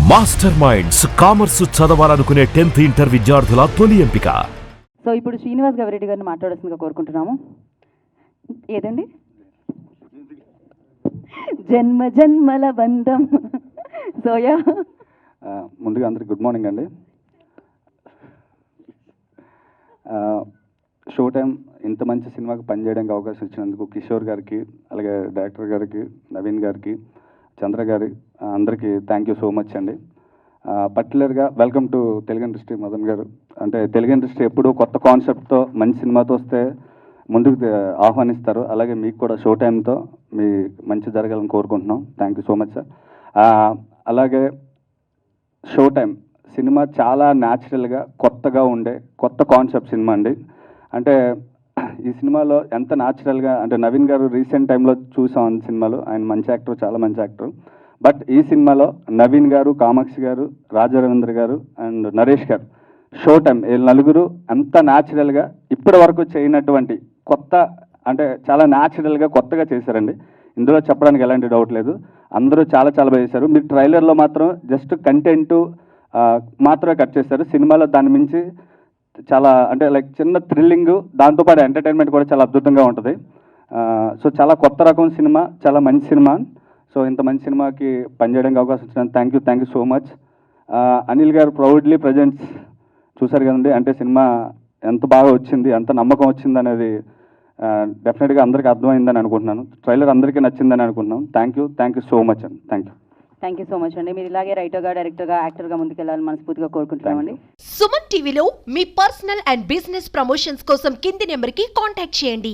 Master minds commerce చదవాలనుకునే 10th inter విద్యార్థుల తొలి ఎంపిక. సో ఇప్పుడు శ్రీనివాస్ గవిరెడ్డి గారిని మాట్లాడాల్సిందిగా కోరుకుంటున్నాము. ఏదండి? జన్మ జన్మల బంధం. సోయా ముందుగా అందరికి గుడ్ మార్నింగ్ అండి. షో టైం ఇంత మంచి సినిమాకి పనిచేయడానికి అవకాశం ఇచ్చినందుకు కిషోర్ గారికి, అలాగే డైరెక్టర్ గారికి, నవీన్ గారికి, చంద్ర గారి అందరికీ థ్యాంక్ యూ సో మచ్ అండి. పర్టికులర్గా welcome to Telugu industry Madan గారు. అంటే తెలుగు ఇండస్ట్రీ ఎప్పుడూ కొత్త కాన్సెప్ట్తో మంచి సినిమాతో వస్తే ముందుకు ఆహ్వానిస్తారు. అలాగే మీకు కూడా షో టైంతో మీ మంచి జరగాలని కోరుకుంటున్నాం. Thank you so much sir. అలాగే షో టైం సినిమా చాలా న్యాచురల్గా కొత్తగా ఉండే కొత్త కాన్సెప్ట్ సినిమా అండి. అంటే ఈ సినిమాలో ఎంత న్యాచురల్గా, అంటే నవీన్ గారు రీసెంట్ టైంలో చూసాం సినిమాలో, ఆయన మంచి యాక్టర్, చాలా మంచి యాక్టర్. బట్ ఈ సినిమాలో నవీన్ గారు, కామాక్షి గారు, రాజా రవీంద్ర గారు అండ్ నరేష్ గారు, షో టైం వీళ్ళు నలుగురు అంత న్యాచురల్గా ఇప్పటి వరకు చేయనటువంటి కొత్త, అంటే చాలా న్యాచురల్గా కొత్తగా చేశారండి. ఇందులో చెప్పడానికి ఎలాంటి డౌట్ లేదు. అందరూ చాలా చాలా బాగా చేశారు. మీరు ట్రైలర్లో మాత్రం జస్ట్ కంటెంట్ మాత్రమే కట్ చేశారు. సినిమాలో దాని మించి చాలా, అంటే లైక్ చిన్న థ్రిల్లింగ్, దాంతోపాటు ఎంటర్టైన్మెంట్ కూడా చాలా అద్భుతంగా ఉంటుంది. సో చాలా కొత్త రకం సినిమా, చాలా మంచి సినిమా. సో ఇంత మంచి సినిమాకి పనిచేయడానికి అవకాశం ఇచ్చినందుకు thank you so much. Anil గారు ప్రౌడ్లీ ప్రజెంట్స్ చూశారు కదండి. అంటే సినిమా ఎంత బాగా వచ్చింది, ఎంత నమ్మకం వచ్చింది అనేది డెఫినెట్గా అందరికీ అర్థమైందని అనుకుంటున్నాను. ట్రైలర్ అందరికీ నచ్చిందని అనుకుంటున్నాను. థ్యాంక్ యూ సో మచ్ అండి. థ్యాంక్ యూ సో మచ్ అండి. మీరు ఇలాగే రైటర్గా, డైరెక్టర్గా, యాక్టర్గా ముందుకెళ్ళాలని మనస్ఫూర్తిగా కోరుకుంటున్నామండి. సుమన్ టీవీలో మీ పర్సనల్ అండ్ బిజినెస్ ప్రమోషన్స్ కోసం కింది నెంబర్కి కాంటాక్ట్ చేయండి.